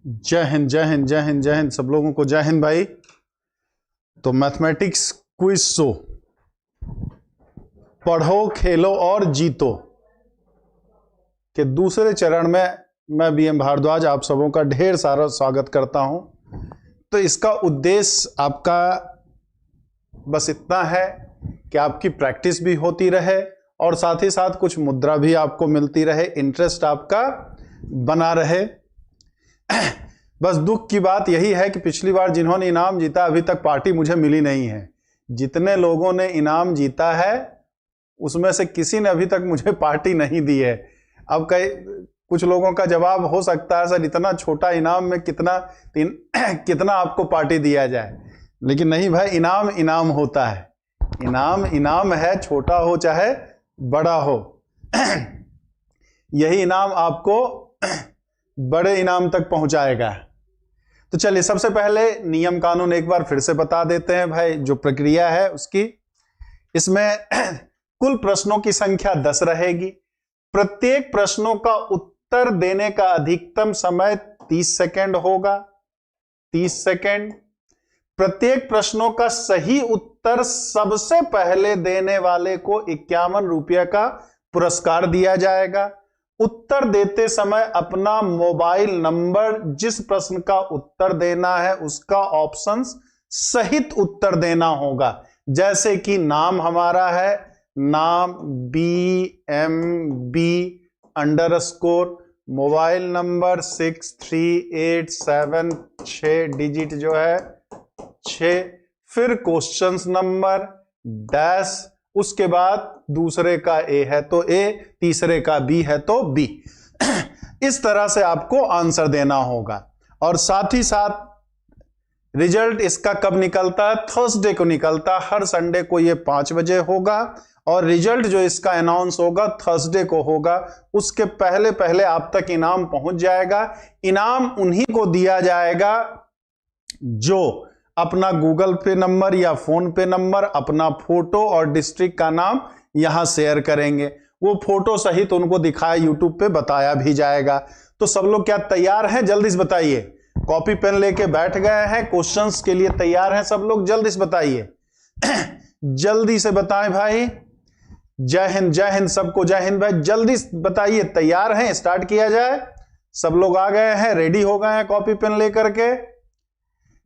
जय हिंद जय हिंद जय हिंद जय हिंद, सब लोगों को जय हिंद भाई। तो मैथमेटिक्स क्विज शो पढ़ो खेलो और जीतो के दूसरे चरण में मैं बीएम भारद्वाज आप सबों का ढेर सारा स्वागत करता हूं। तो इसका उद्देश्य आपका बस इतना है कि आपकी प्रैक्टिस भी होती रहे और साथ ही साथ कुछ मुद्रा भी आपको मिलती रहे, इंटरेस्ट आपका बना रहे। बस दुख की बात यही है कि पिछली बार जिन्होंने इनाम जीता अभी तक पार्टी मुझे मिली नहीं है। जितने लोगों ने इनाम जीता है उसमें से किसी ने अभी तक मुझे पार्टी नहीं दी है। अब कई कुछ लोगों का जवाब हो सकता है, सर इतना छोटा इनाम में कितना आपको पार्टी दिया जाए, लेकिन नहीं भाई, इनाम इनाम होता है। इनाम इनाम है, छोटा हो चाहे बड़ा हो। यही इनाम आपको बड़े इनाम तक पहुंचाएगा। तो चलिए सबसे पहले नियम कानून एक बार फिर से बता देते हैं भाई, जो प्रक्रिया है उसकी। इसमें कुल प्रश्नों की संख्या 10 रहेगी। प्रत्येक प्रश्नों का उत्तर देने का अधिकतम समय 30 सेकंड होगा, 30 सेकंड। प्रत्येक प्रश्नों का सही उत्तर सबसे पहले देने वाले को 51 रुपये का पुरस्कार दिया जाएगा। उत्तर देते समय अपना मोबाइल नंबर, जिस प्रश्न का उत्तर देना है उसका ऑप्शंस सहित उत्तर देना होगा। जैसे कि नाम हमारा है नाम BMB _, मोबाइल नंबर 6387, 6 डिजिट जो है 6, फिर क्वेश्चंस नंबर डैश, उसके बाद दूसरे का A है तो A, तीसरे का B है तो B। इस तरह से आपको आंसर देना होगा। और साथ ही साथ रिजल्ट इसका कब निकलता है? थर्सडे को निकलता है। हर संडे को ये 5 बजे होगा और रिजल्ट जो इसका अनाउंस होगा थर्सडे को होगा। उसके पहले पहले आप तक इनाम पहुंच जाएगा। इनाम उन्हीं को दिया जाएगा जो अपना गूगल पे नंबर या फोन पे नंबर, अपना फोटो और डिस्ट्रिक्ट का नाम यहां शेयर करेंगे। वो फोटो सहित उनको दिखाया, यूट्यूब पे बताया भी जाएगा। तो सब लोग क्या तैयार हैं? जल्दी से बताइए। कॉपी पेन लेके बैठ गए हैं, क्वेश्चंस के लिए तैयार हैं सब लोग? जल्दी से बताइए। जल्दी से बताएं भाई। जय हिंद सबको जय हिंद भाई। जल्दी बताइए, तैयार हैं? स्टार्ट किया जाए। सब लोग आ गए हैं, रेडी हो गए हैं कॉपी पेन लेकर के?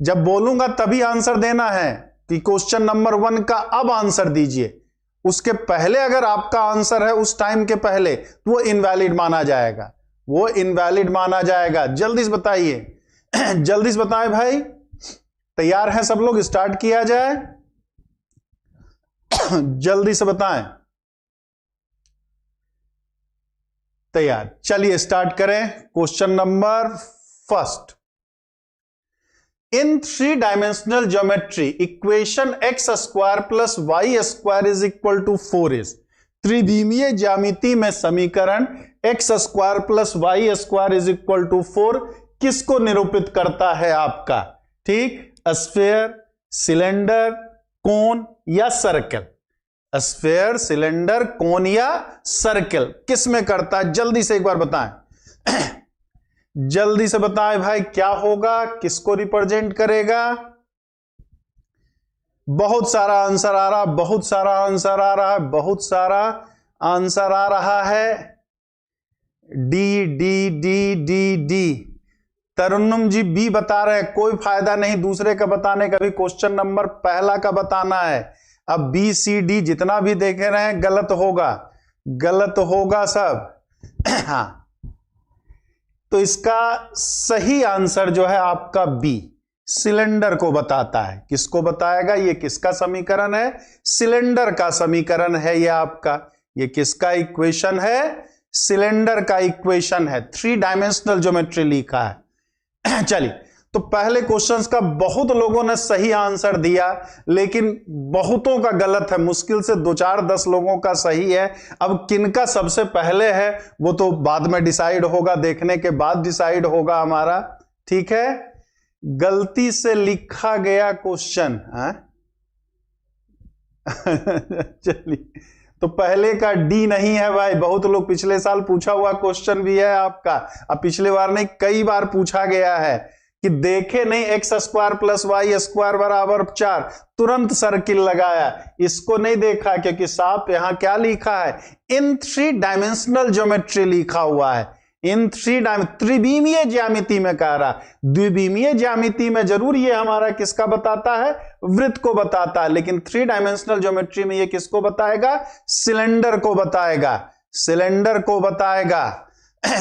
जब बोलूंगा तभी आंसर देना है कि क्वेश्चन नंबर 1 का अब आंसर दीजिए। उसके पहले अगर आपका आंसर है उस टाइम के पहले तो वो इनवैलिड माना जाएगा, वो इनवैलिड माना जाएगा। जल्दी से बताइए। जल्दी से बताएं भाई। तैयार हैं सब लोग? स्टार्ट किया जाए। जल्दी से बताएं। तैयार, चलिए स्टार्ट करें। Question number first. In 3-dimensional geometry, equation x square plus y square is equal to 4 is। त्रिविमीय ज्यामिति में समीकरण x square plus y square is equal to 4 किसको निरूपित करता है आपका? ठीक, स्फीयर, सिलेंडर, कोन या सर्कल। स्फीयर, सिलेंडर, कोन या सर्कल किस में करता है? जल्दी से एक बार बताएं। जल्दी से बताएं भाई, क्या होगा? किसको रिप्रेजेंट करेगा? बहुत सारा आंसर आ रहा, बहुत सारा आंसर आ रहा है, बहुत सारा आंसर आ रहा है। D D D D D. Tarannum ji B बता रहे हैं, कोई फायदा नहीं दूसरे का बताने का, भी क्वेश्चन नंबर पहला का बताना है। अब बी सी डी जितना भी देखे रहे हैं गलत होगा, गलत होगा सब। हाँ, तो इसका सही आंसर जो है आपका बी, सिलेंडर को बताता है। किसको बताएगा? ये किसका समीकरण है? सिलेंडर का समीकरण है ये आपका। ये किसका इक्वेशन है? सिलेंडर का इक्वेशन है। 3-डायमेंशनल ज्योमेट्री लिखा है। चलिए, तो पहले क्वेश्चंस का बहुत लोगों ने सही आंसर दिया, लेकिन बहुतों का गलत है। मुश्किल से 2-4-10 लोगों का सही है। अब किनका सबसे पहले है वो तो बाद में डिसाइड होगा, देखने के बाद डिसाइड होगा हमारा। ठीक है, गलती से लिखा गया क्वेश्चन है। चलिए तो पहले का डी नहीं है भाई। बहुत लोग पिछले साल पूछा हुआ क्वेश्चन भी है आपका, अब पिछले बार नहीं कई बार पूछा गया है कि देखे नहीं x square plus y square बराबर 4, तुरंत सर्किल लगाया। इसको नहीं देखा क्योंकि साफ यहां क्या लिखा है, इन 3 डायमेंशनल ज्योमेट्री लिखा हुआ है। इन 3 त्रिविमीय ज्यामिति में कह रहा, द्विविमीय ज्यामिति में जरूर ये हमारा किसका बताता है, वृत्त को बताता है, लेकिन 3 डायमेंशनल ज्योमेट्री में ये किसको बताएगा, सिलेंडर को बताएगा, सिलेंडर को बताएगा।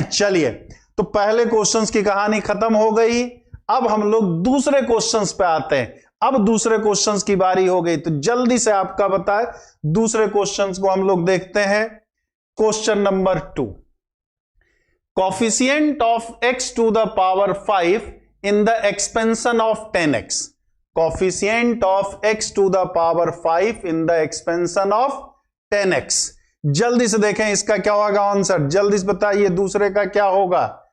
चलिए, तो पहले क्वेश्चंस की कहानी खत्म हो गई। अब हम लोग दूसरे क्वेश्चंस पे आते हैं। अब दूसरे क्वेश्चंस की बारी हो गई, तो जल्दी से आपका बताए दूसरे क्वेश्चंस को हम लोग देखते हैं। Question number 2, coefficient of x to the power 5 in the expansion of 10x। Coefficient of x to the power 5 in the expansion of 10x। जल्दी से देखें इसका क्या होगा आंसर, जल्दी से बताइए दूसरे का क्या होगा।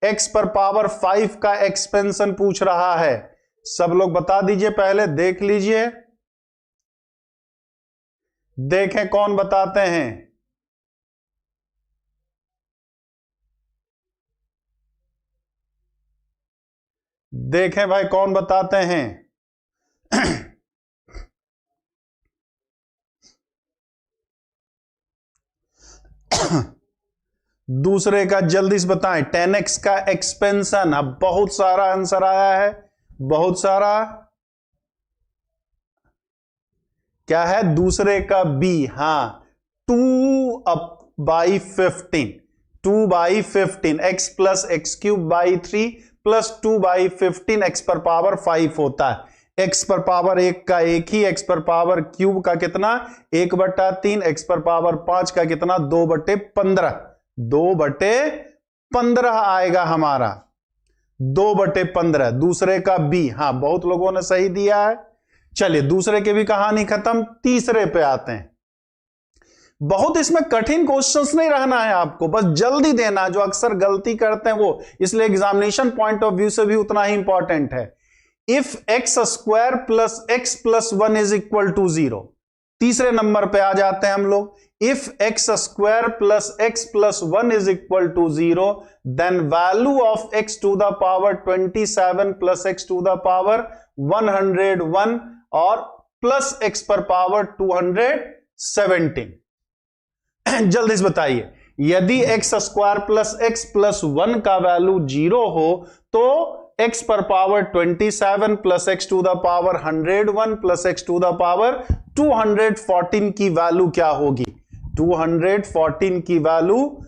x पर पावर 5 का एक्सपेंशन पूछ रहा है, सब लोग बता दीजिए, पहले देख लीजिए, देखें कौन बताते हैं। देखें भाई कौन बताते हैं। दूसरे का जल्दी से बताएं। 10x का एक्सपेंशन, अब बहुत सारा आंसर आया है, बहुत सारा। क्या है दूसरे का b, हां 2/15, 2/15 x plus x cube by 3 plus 2/15 x पर पावर 5 होता है। x पर पावर 1 का 1 ही, x पर पावर क्यूब का कितना 1/3, x पर पावर 5 का कितना 2/15, 2/15 आएगा हमारा, 2/15। दूसरे का b, हां बहुत लोगों ने सही दिया है। चलिए दूसरे की भी कहानी खत्म, तीसरे पे आते हैं। बहुत इसमें कठिन क्वेश्चंस नहीं रहना है आपको, बस जल्दी देना, जो अक्सर गलती करते हैं वो, इसलिए एग्जामिनेशन पॉइंट ऑफ व्यू से भी उतना ही इंपॉर्टेंट है। If x square plus x plus 1 is equal to 0। तीसरे नंबर पे आ जाते हैं हम लोग। If x square plus x plus 1 is equal to 0, then value of x to the power 27 plus x to the power 101 और प्लस एक्स पर पावर 217। जल्दी से बताइए, यदि x square plus x plus 1 का वैल्यू 0 हो तो x पर power 27 plus x to the power 101 plus x to the power 214 की वैल्यू क्या होगी। 214 की वैल्यू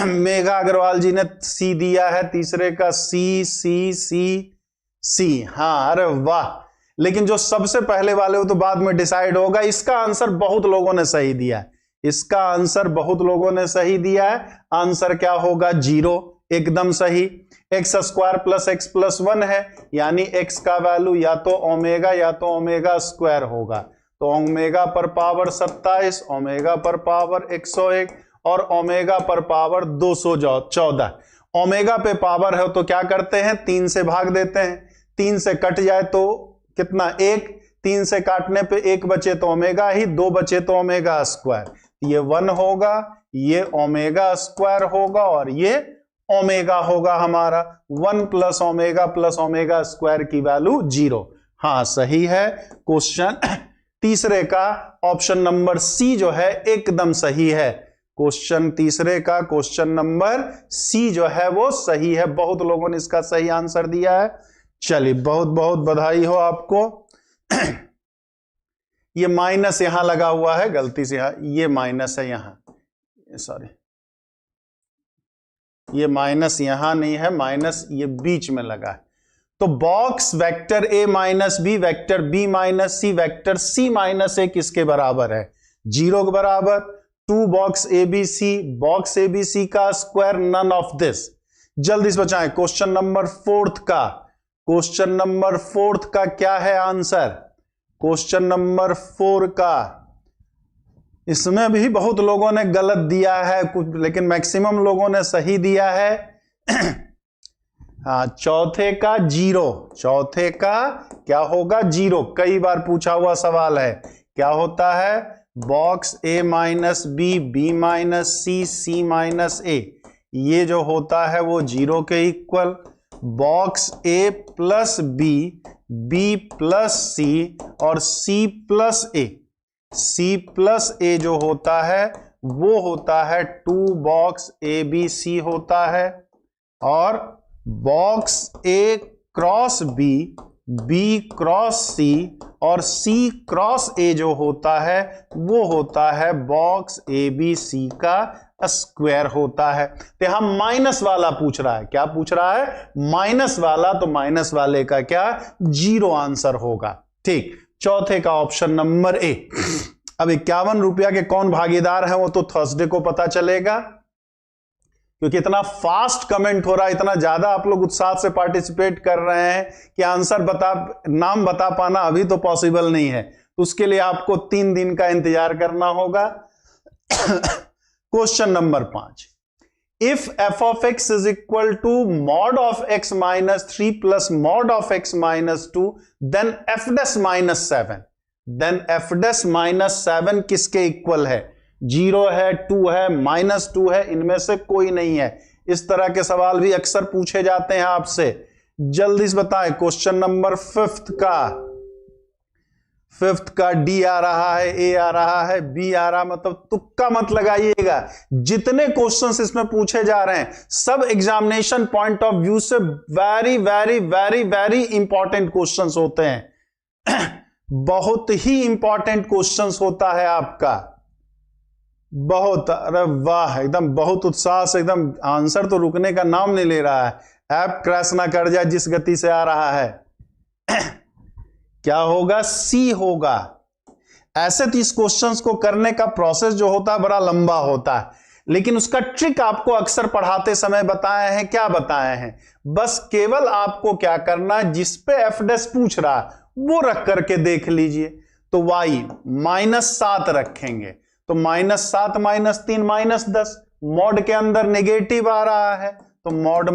मेघा अग्रवाल जी ने सी दिया है, तीसरे का सी सी सी सी, हाँ अरे वाह। लेकिन जो सबसे पहले वाले वो तो बाद में डिसाइड होगा। इसका आंसर बहुत लोगों ने सही दिया है, इसका आंसर बहुत लोगों ने सही दिया है। आंसर क्या होगा 0, एकदम सही। X square plus x plus 1 है, यानी एक्स का वैल्यू या तो ओमेगा या तो ओमेगा स्क्वायर होगा। तो ओमेगा पर पावर 27, ओमेगा पर पावर 101 और ओमेगा पर पावर 214। ओमेगा पे पावर है तो क्या करते हैं, 3 से भाग देते हैं, 3 से कट जाए तो कितना 1, 3 से काटने पे 1 बचे तो ओमेगा ही, 2 बचे तो ओमेगा स्क्वायर। ये 1 होगा, ये ओमेगा स्क्वायर होगा और ये ओमेगा होगा हमारा। 1 प्लस ओमेगा स्क्वायर की वैल्यू 0। हाँ सही है। क्वेश्चन तीसरे का ऑप्शन नंबर सी जो है एकदम सही है। क्वेश्चन तीसरे का क्वेश्चन नंबर सी जो है वो सही है। बहुत लोगों ने इसका सही आंसर दिया है। चलिए बहुत बहुत बधाई हो आपको। ये माइनस यहां लगा हुआ है गलती से, ये माइनस है यहां, सॉरी ये माइनस यहां नहीं है, माइनस ये बीच में लगा है। तो box vector a minus B, vector b minus C, vector c minus A किसके बराबर है, 0 के बराबर। 2 बॉक्स ABC, बॉक्स ABC का स्क्वायर, नन ऑफ दिस। जल्दी से बचाएं। क्वेश्चन नंबर 4 का, क्वेश्चन नंबर 4 का क्या है आंसर, क्वेश्चन नंबर 4 का, इसमें भी बहुत लोगों ने गलत दिया है कुछ, लेकिन मैक्सिमम लोगों ने सही दिया है। हाँ चौथे का 0, चौथे का क्या होगा 0, कई बार पूछा हुआ सवाल है। क्या होता है बॉक्स ए माइनस बी, बी माइनस सी, सी माइनस ए, ये जो होता है वो 0 के इक्वल। बॉक्स ए प्लस बी, बी प्लस सी और सी प्लस ए, सी प्लस ए जो होता है वो होता है 2 बॉक्स ए बी सी होता है। और बॉक्स ए क्रॉस बी, बी क्रॉस सी और सी क्रॉस ए जो होता है वो होता है बॉक्स ए बी सी का स्क्वायर होता है। तो यहां माइनस वाला पूछ रहा है, क्या पूछ रहा है? माइनस वाला, तो माइनस वाले का क्या? 0 आंसर होगा। ठीक, चौथे का ऑप्शन नंबर ए। अब 51 रुपया के कौन भागीदार हैं वो तो थर्सडे को पता चलेगा, क्योंकि इतना फास्ट कमेंट हो रहा है, इतना ज्यादा आप लोग उत्साह से पार्टिसिपेट कर रहे हैं कि आंसर नाम बता पाना अभी तो पॉसिबल नहीं है। तो उसके लिए आपको 3 दिन का इंतजार करना होगा। Question number 5, if f of x is equal to mod of x minus 3 plus mod of x minus 2 then f dash minus 7, then f dash minus 7 किसके इक्वल है? 0 है, 2 है, -2 है, इनमें से कोई नहीं है। इस तरह के सवाल भी अक्सर पूछे जाते हैं आपसे, जल्दी से बताएं। क्वेश्चन नंबर 5th का डी आ रहा है, ए आ रहा है, बी आ रहा, मतलब तुक्का मत लगाइएगा। जितने क्वेश्चंस इसमें पूछे जा रहे हैं सब एग्जामिनेशन पॉइंट ऑफ व्यू से very very very very important questions होते हैं। बहुत ही इंपॉर्टेंट क्वेश्चंस होता है आपका, बहुत। अरे वाह, एकदम बहुत उत्साह से, एकदम आंसर तो रुकने का नाम नहीं ले रहा है। ऐप क्रैश ना कर जाए जिस गति से आ रहा है। क्या होगा? सी होगा। ऐसे तो इस क्वेश्चंस को करने का प्रोसेस जो होता है बड़ा लंबा होता है, लेकिन उसका ट्रिक आपको अक्सर पढ़ाते समय बताए हैं। क्या बताए हैं? बस केवल आपको क्या करना, जिस पे एफ डैश पूछ रहा वो रख करके देख लीजिए। तो y -7 रखेंगे, तो -7 -3 -10, मॉड के अंदर नेगेटिव आ रहा है तो मॉड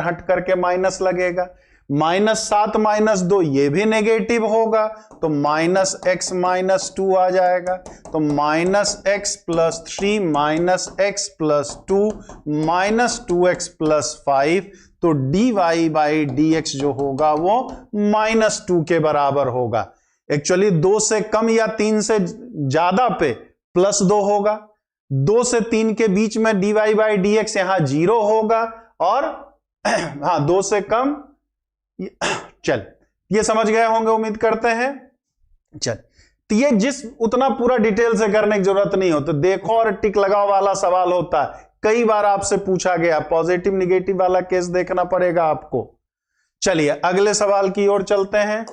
हट करके माइनस लगेगा। -7 -2 ये भी नेगेटिव होगा तो -x -2 आ जाएगा। तो -x + 3 -x + 2 -2x + 5, तो dy/dx जो होगा वो -2 के बराबर होगा। एक्चुअली 2 से कम या 3 से ज्यादा पे +2 होगा, 2 से 3 के बीच में dy/dx यहां 0 होगा, और हाँ 2 से कम, चल ये समझ गए होंगे उम्मीद करते हैं। चल, तो ये जिस उतना पूरा डिटेल से करने की जरूरत नहीं हो, तो देखो और टिक लगाओ वाला सवाल होता है, कई बार आपसे पूछा गया। पॉजिटिव निगेटिव वाला केस देखना पड़ेगा आपको। चलिए अगले सवाल की ओर चलते हैं।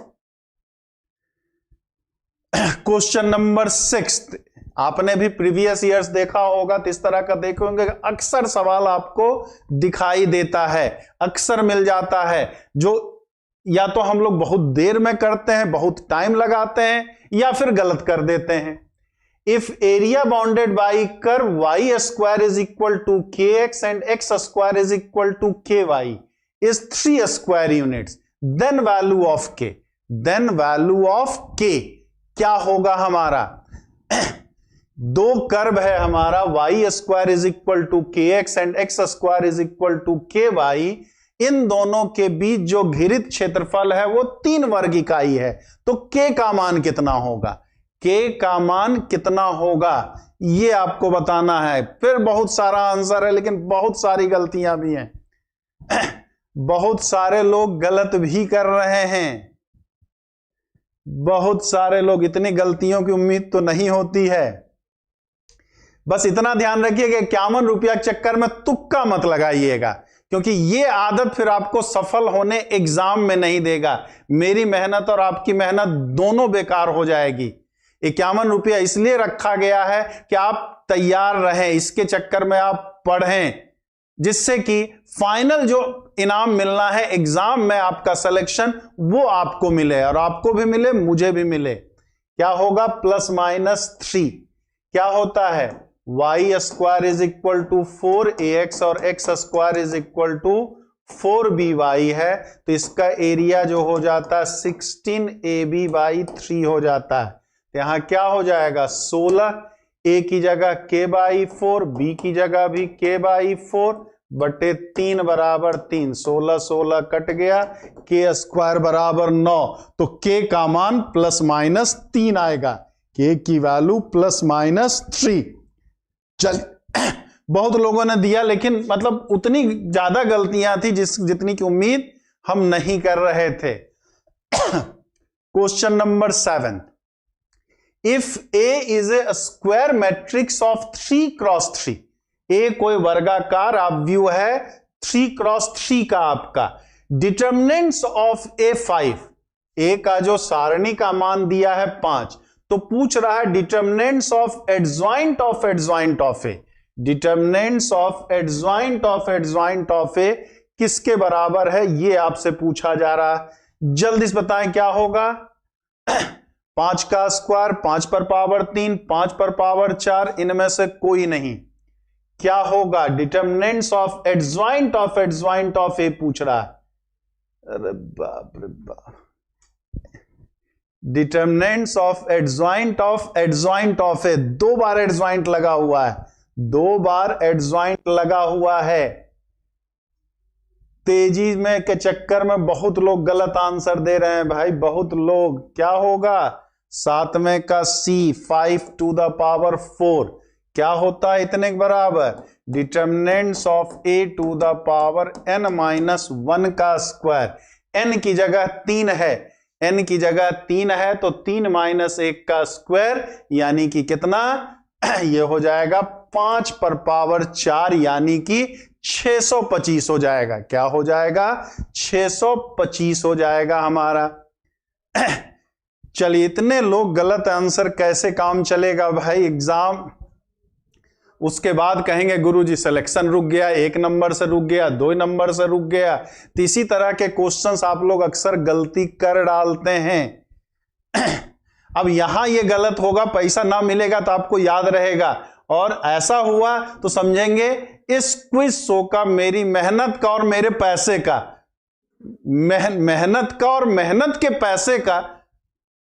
क्वेश्चन नंबर 6, आपने भी प्रीवियस ईयर्स देखा होगा तो इस तरह का देखेंगे, अक्सर सवाल आपको दिखाई देता है, अक्सर मिल जाता है, जो या तो हम लोग बहुत देर में करते हैं, बहुत टाइम लगाते हैं, या फिर गलत कर देते हैं। If area bounded by curve y square is equal to kx and x square is equal to ky is 3 square units, then value of k, then value of k क्या होगा हमारा? 2 कर्व है हमारा, y square is equal to kx and x square is equal to ky। इन दोनों के बीच जो घिरित क्षेत्रफल है वो 3 वर्ग इकाई है, तो k का मान कितना होगा? k का मान कितना होगा ये आपको बताना है। फिर बहुत सारा आंसर है, लेकिन बहुत सारी गलतियां भी हैं। बहुत सारे लोग गलत भी कर रहे हैं, बहुत सारे लोग, इतनी गलतियों की उम्मीद तो नहीं होती है। बस इतना ध्यान रखिए कि 51 रुपया के चक्कर में तुक्का मत लगाइएगा, क्योंकि ये आदत फिर आपको सफल होने एग्जाम में नहीं देगा। मेरी मेहनत और आपकी मेहनत दोनों बेकार हो जाएगी। 51 रुपया इसलिए रखा गया है कि आप तैयार रहें, इसके चक्कर में आप पढ़ें, जिससे कि फाइनल जो इनाम मिलना है एग्जाम में आपका सिलेक्शन वो आपको मिले, और आपको भी मिले, मुझे भी मिले। क्या होगा? +-3 क्या होता है? y square is equal to 4ax और x square is equal to 4by है, तो इसका एरिया जो हो जाता है 16ab/3 हो जाता है। तो यहां क्या हो जाएगा 16, ए की जगह k/4, बी की जगह भी k/4 बटे 3 बराबर 3, 16 16 कट गया, के स्क्वायर बराबर 9, तो के का मान ±3 आएगा, के की वैल्यू ±3। चल बहुत लोगों ने दिया, लेकिन मतलब उतनी ज्यादा गलतियां थी जितनी की उम्मीद हम नहीं कर रहे थे। Question number 7, if A is a square matrix of 3x3, ए कोई वर्गाकार अवयव है 3x3 का आपका, डिटर्मिनेंट्स ऑफ A5, ए का जो सारणी का मान दिया है 5, तो पूछ रहा है determinants of adjoint of adjoint of A, determinants of adjoint of adjoint of A किसके बराबर है, ये आपसे पूछा जा रहा है। जल्दी से बताएं क्या होगा। 5 का स्क्वायर 5 पर पावर 3, 5 पर पावर 4, इनमें से कोई नहीं, क्या होगा डिटर्मिनेंट्स ऑफ एडजॉइंट ऑफ ए पूछ रहा है। अरे बाप रे बाप, determinants of adjoint of A, 2 bar adjoint लगा हुआ है, 2 बार एडजॉइंट लगा हुआ है। तेजी में के चक्कर में बहुत लोग गलत आंसर दे रहे हैं भाई, बहुत लोग। क्या होगा 7वें का C 5 to the power 4 क्या होता है इतने के बराबर, determinants of A to the power n-1 का स्क्वायर, n की जगह 3 है, n की जगह 3 है तो 3 - 1 का स्क्वायर यानी कि कितना ये हो जाएगा 5 पर पावर 4 यानी कि 625 हो जाएगा। क्या हो जाएगा 625 हो जाएगा हमारा। चलिए, इतने लोग गलत आंसर कैसे काम चलेगा भाई एग्जाम। उसके बाद कहेंगे गुरुजी सिलेक्शन रुक गया, 1 नंबर से रुक गया, 2 नंबर से रुक गया। तो इसी तरह के क्वेश्चंस आप लोग अक्सर गलती कर डालते हैं। अब यहां ये गलत होगा, पैसा ना मिलेगा तो आपको याद रहेगा, और ऐसा हुआ तो समझेंगे इस क्विज शो का मेरी मेहनत का और मेरे पैसे का, मेहनत का और मेहनत के पैसे का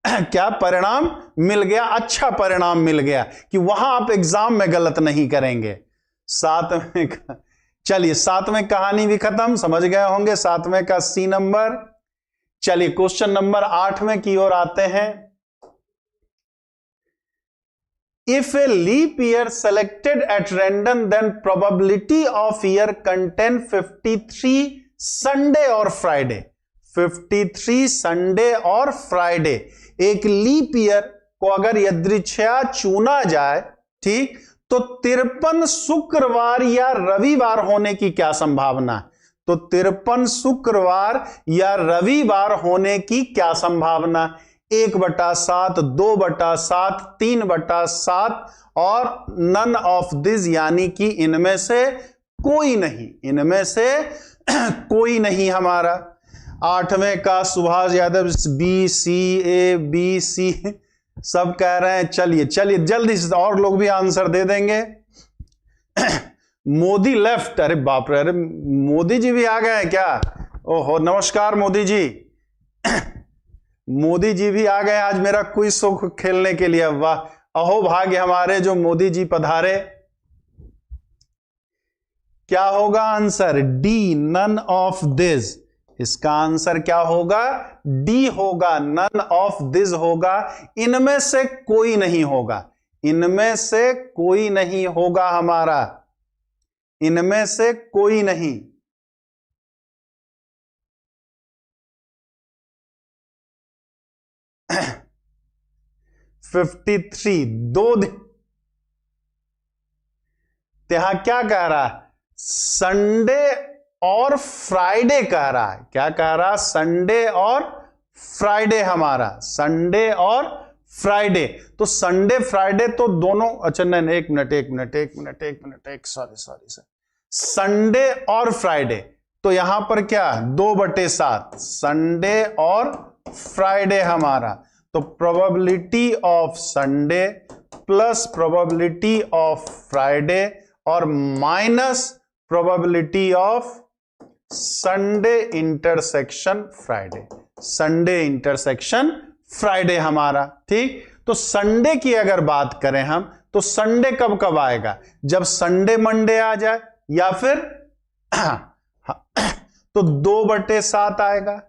क्या परिणाम मिल गया, अच्छा परिणाम मिल गया कि वहां आप एग्जाम में गलत नहीं करेंगे। 7वें का, चलिए 7वें कहानी भी खत्म, समझ गए होंगे 7वें का C नंबर। चलिए क्वेश्चन नंबर 8वें की ओर आते हैं। If a leap year selected at random, then probability of year contain 53 Sunday और Friday, 53 संडे और फ्राइडे। एक लीप ईयर को अगर यदृच्छया चुना जाए, ठीक, तो 53 शुक्रवार या रविवार होने की क्या संभावना है, तो 53 शुक्रवार या रविवार होने की क्या संभावना, 1/7, 2/7, 3/7 और नन ऑफ दिस यानी कि इनमें से कोई नहीं, इनमें से कोई नहीं हमारा। 8वें का सुभाष यादव BCABC सब कह रहे हैं। चलिए चलिए जल्दी से, और लोग भी आंसर दे देंगे। मोदी लेफ्ट, अरे बाप रे, अरे मोदी जी भी आ गए हैं क्या? ओहो नमस्कार मोदी जी। मोदी जी भी आ गए आज मेरा क्विज शो खेलने के लिए, वाह, अहो भाग्य हमारे जो मोदी जी पधारे। क्या होगा answer? D, none of this. इसका आंसर क्या होगा? डी होगा, नन ऑफ दिस होगा, इनमें से कोई नहीं होगा, इनमें से कोई नहीं होगा हमारा, इनमें से कोई नहीं। (53) 2 दिन, यहां क्या कह रहा है? संडे और फ्राइडे कह रहा है। क्या कह रहा है? संडे और फ्राइडे हमारा, संडे और फ्राइडे। तो संडे फ्राइडे तो दोनों, अच्छा नहीं, एक मिनट, सॉरी, संडे और फ्राइडे, तो यहां पर क्या 2/7 संडे और फ्राइडे हमारा। तो probability of Sunday plus probability of Friday और minus probability of Sunday intersection Friday, Sunday intersection Friday हमारा, ठीक। तो संडे की अगर बात करें हम, तो संडे कब कब आएगा? जब संडे मंडे आ जाए, या फिर तो 2/7 आएगा।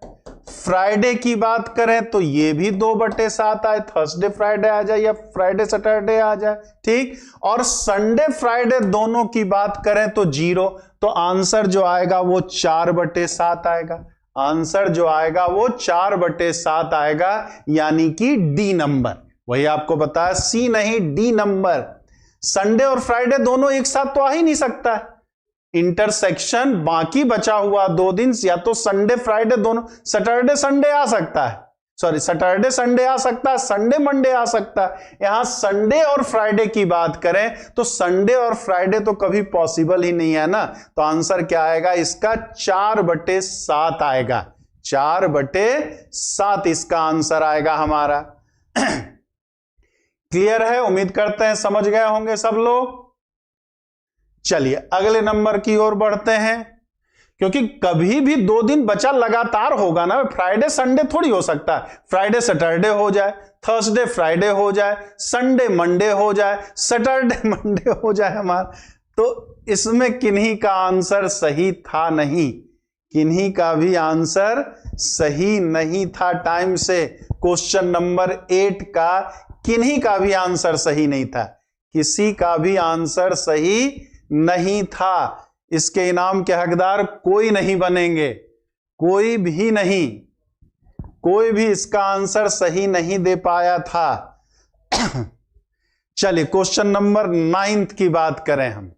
फ्राइडे की बात करें तो ये भी 2/7 आए, थर्सडे फ्राइडे आ जाए या फ्राइडे सैटरडे आ जाए, ठीक। और संडे फ्राइडे दोनों की बात करें तो 0, तो आंसर जो आएगा वो 4/7 आएगा। आंसर जो आएगा वो 4/7 आएगा, यानी कि डी नंबर। वही आपको बताया, सी नहीं डी नंबर। संडे और फ्राइडे दोनों एक साथ तो आ ही नहीं सकता है, इंटरसेक्शन बाकी बचा हुआ 2 दिन, या तो संडे फ्राइडे दोनों, सैटरडे संडे आ सकता है, सॉरी सैटरडे संडे आ सकता है, संडे मंडे आ सकता है। यहां संडे और फ्राइडे की बात करें तो संडे और फ्राइडे तो कभी पॉसिबल ही नहीं है ना, तो आंसर क्या आएगा इसका? 4/7 आएगा। 4/7 इसका आंसर आएगा हमारा। क्लियर है? उम्मीद करते हैं समझ गए होंगे सब लोग। चलिए अगले नंबर की ओर बढ़ते हैं, क्योंकि कभी भी 2 दिन बचा लगातार होगा ना, फ्राइडे संडे थोड़ी हो सकता है। फ्राइडे सैटरडे हो जाए, थर्सडे फ्राइडे हो जाए, संडे मंडे हो जाए, सैटरडे मंडे हो जाए हमारा, तो इसमें किन्हीं का आंसर सही था नहीं, किन्हीं का भी आंसर सही नहीं था। टाइम से क्वेश्चन नंबर 8 का किन्हीं का भी आंसर सही नहीं था, किसी का भी आंसर सही नहीं था। इसके इनाम के हकदार कोई नहीं बनेंगे, कोई भी नहीं, कोई भी इसका आंसर सही नहीं दे पाया था। चलिए क्वेश्चन नंबर 9 की बात करें हम।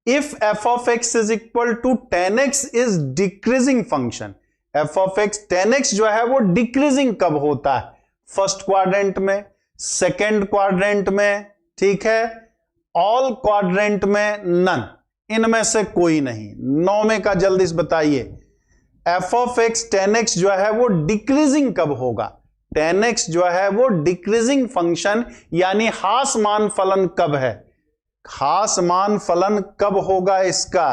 If f of x is equal to 10x is decreasing function, f of x 10x जो है वो डिक्रीजिंग कब होता है? फर्स्ट क्वाड्रेंट में, सेकेंड क्वाड्रेंट में, ठीक है, ऑल क्वाड्रेंट में, नन, इनमें से कोई नहीं। 9 में का जल्दी से बताइए, f of x 10x जो है वो डिक्रीजिंग कब होगा? 10x जो है वो डिक्रीजिंग फंक्शन यानी हास मान फलन कब है? हास मान फलन कब होगा इसका?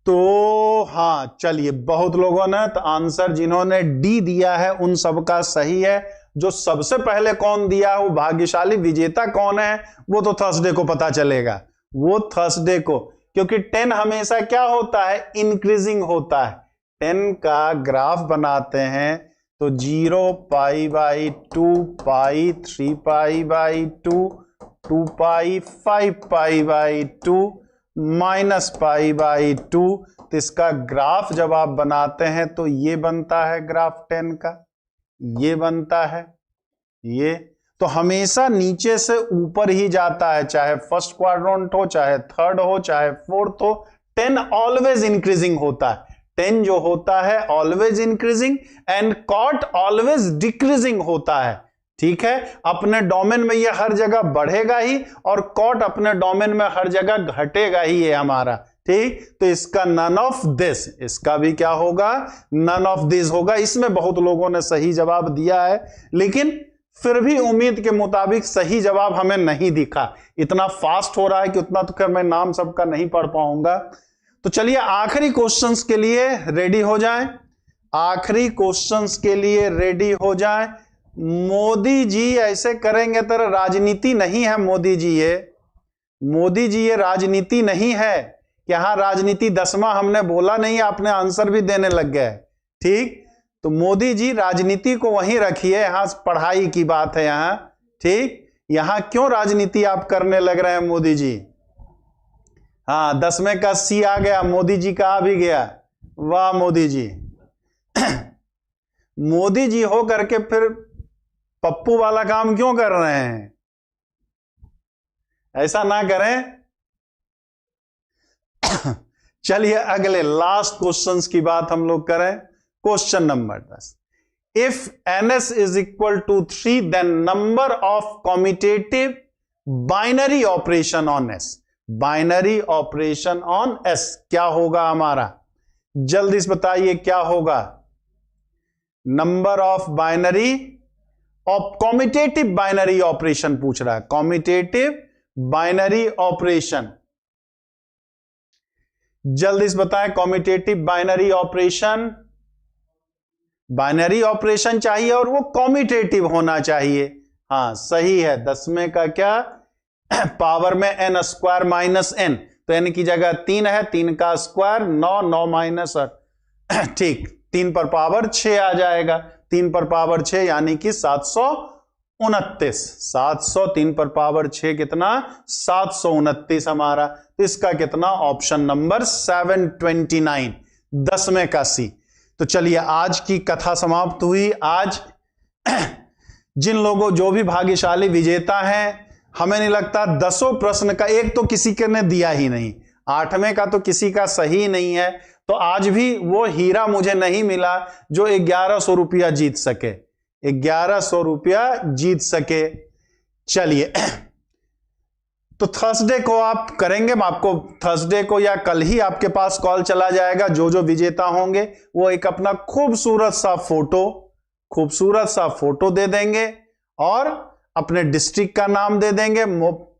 तो हां चलिए, बहुत लोगों ने तो आंसर जिन्होंने डी दिया है उन सबका सही है। जो सबसे पहले कौन दिया है वो भाग्यशाली विजेता कौन है, वो तो थर्सडे को पता चलेगा, वो थर्सडे को, क्योंकि 10 हमेशा क्या होता है? इंक्रीजिंग होता है। 10 का ग्राफ बनाते हैं तो 0 π/2 पाई, 3 π/2, 2 पाई, 5 π/2, -π/2। तो इसका ग्राफ जब आप बनाते हैं तो ये बनता है ग्राफ 10 का, ये बनता है ये, तो हमेशा नीचे से ऊपर ही जाता है, चाहे फर्स्ट क्वाड्रेंट हो, चाहे थर्ड हो, चाहे फोर्थ हो। 10 ऑलवेज इंक्रीजिंग होता है, 10 जो होता है always increasing, and cot always decreasing होता है, ठीक है। अपने डोमेन में ये हर जगह बढ़ेगा ही, और कॉट अपने डोमेन में हर जगह घटेगा ही, ये हमारा, ठीक। तो इसका नन ऑफ दिस, इसका भी क्या होगा? नन ऑफ दिस होगा। इसमें बहुत लोगों ने सही जवाब दिया है, लेकिन फिर भी उम्मीद के मुताबिक सही जवाब हमें नहीं दिखा। इतना फास्ट हो रहा है कि उतना तो मैं नाम सबका नहीं पढ़ पाऊंगा। तो चलिए आखिरी क्वेश्चंस के लिए रेडी हो जाएं, आखिरी क्वेश्चंस के लिए रेडी हो जाएं। मोदी जी ऐसे करेंगे तो राजनीति नहीं है मोदी जी, ये राजनीति नहीं है। यहां राजनीति 10वां हमने बोला नहीं, आपने आंसर भी देने लग गए, ठीक। तो मोदी जी राजनीति को वहीं रखिए, यहां पढ़ाई की बात है यहां, ठीक। यहां क्यों राजनीति आप करने लग रहे हैं मोदी जी? हाँ 10वें का सी आ गया, मोदी जी का आ भी गया, वाह मोदी जी। मोदी जी हो करके फिर पप्पू वाला काम क्यों कर रहे हैं? ऐसा ना करें। चलिए अगले लास्ट क्वेश्चंस की बात हम लोग करें। Question number 10, if ns is equal to 3 then number of commutative binary operation on s, binary operation on s क्या होगा हमारा? जल्दी से बताइए क्या होगा? Number of binary of commutative binary operation पूछ रहा है, कॉम्यूटेटिव बाइनरी ऑपरेशन, जल्दी से बताएं। Commutative binary operation, binary operation चाहिए और वो कॉम्यूटेटिव होना चाहिए। हाँ सही है, 10वें का क्या पावर में n स्क्वायर माइनस n, तो n की जगह 3 है, 3 का स्क्वायर 9, 9 माइनस ठीक 3 पर पावर 6 आ जाएगा, 3 पर पावर 6 यानी कि 729। 700 3 पर पावर 6 कितना 729 हमारा, तो इसका कितना ऑप्शन नंबर 729, 10वें का सी। तो चलिए आज की कथा समाप्त हुई। आज जिन लोगों जो भी भाग्यशाली विजेता हैं, हमें नहीं लगता 10 प्रश्न का एक तो किसी के ने दिया ही नहीं, 8वें का तो किसी का सही नहीं है, तो आज भी वो हीरा मुझे नहीं मिला जो 1100 रुपया जीत सके, 1100 रुपया जीत सके। चलिए तो थर्सडे को आप करेंगे, आपको थर्सडे को या कल ही आपके पास कॉल चला जाएगा, जो विजेता होंगे वो एक अपना खूबसूरत सा फोटो दे देंगे और अपने डिस्ट्रिक्ट का नाम दे देंगे,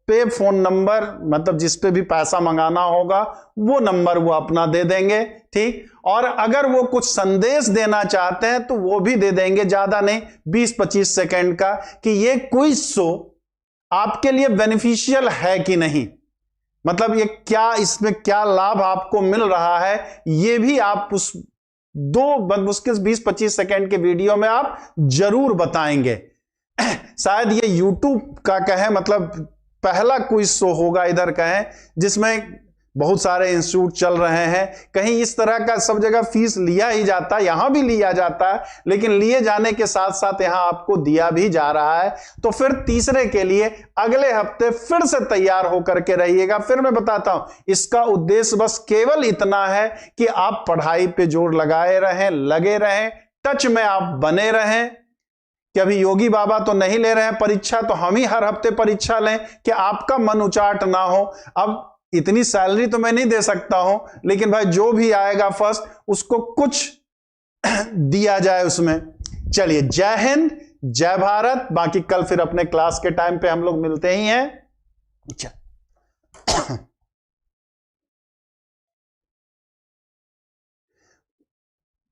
पे फोन नंबर मतलब जिस पे भी पैसा मंगाना होगा वो नंबर वो अपना दे देंगे, ठीक। और अगर वो कुछ संदेश देना चाहते हैं तो वो भी दे देंगे, ज्यादा नहीं 20-25 सेकंड का, कि ये क्विज शो आपके लिए बेनिफिशियल है कि नहीं, मतलब ये क्या, इसमें क्या लाभ आपको मिल रहा है, ये भी आप उस मुश्किल 20-25 सेकंड के वीडियो में आप जरूर बताएंगे। शायद ये YouTube का कहें मतलब पहला क्विज शो होगा इधर कहें जिसमें बहुत सारे इंस्टीट्यूट चल रहे हैं, कहीं इस तरह का सब जगह फीस लिया ही जाता है, यहां भी लिया जाता है, लेकिन लिए जाने के साथ साथ यहां आपको दिया भी जा रहा है। तो फिर तीसरे के लिए अगले हफ्ते फिर से तैयार होकर के रहिएगा। फिर मैं बताता हूं, इसका उद्देश्य बस केवल इतना है कि आप पढ़ाई पे जोर लगाए रहें, लगे रहें, टच में आप बने रहें, कि अभी योगी बाबा तो नहीं ले रहे हैं परीक्षा, तो हम ही हर हफ्ते परीक्षा लें कि आपका मन उचाट ना हो। अब इतनी सैलरी तो मैं नहीं दे सकता हूं, लेकिन भाई जो भी आएगा फर्स्ट उसको कुछ दिया जाए उसमें। चलिए जय हिंद, जय भारत। बाकी कल फिर अपने क्लास के टाइम पे हम लोग मिलते ही हैं।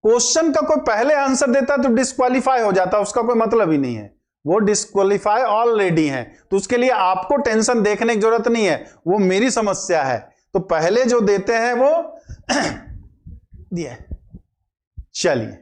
क्वेश्चन का कोई पहले आंसर देता तो डिस्क्वालीफाई हो जाता, उसका कोई मतलब ही नहीं है, वो डिस्क्वालीफाई ऑलरेडी है, तो उसके लिए आपको टेंशन देखने की जरूरत नहीं है, वो मेरी समस्या है। तो पहले जो देते हैं वो दिया। चलिए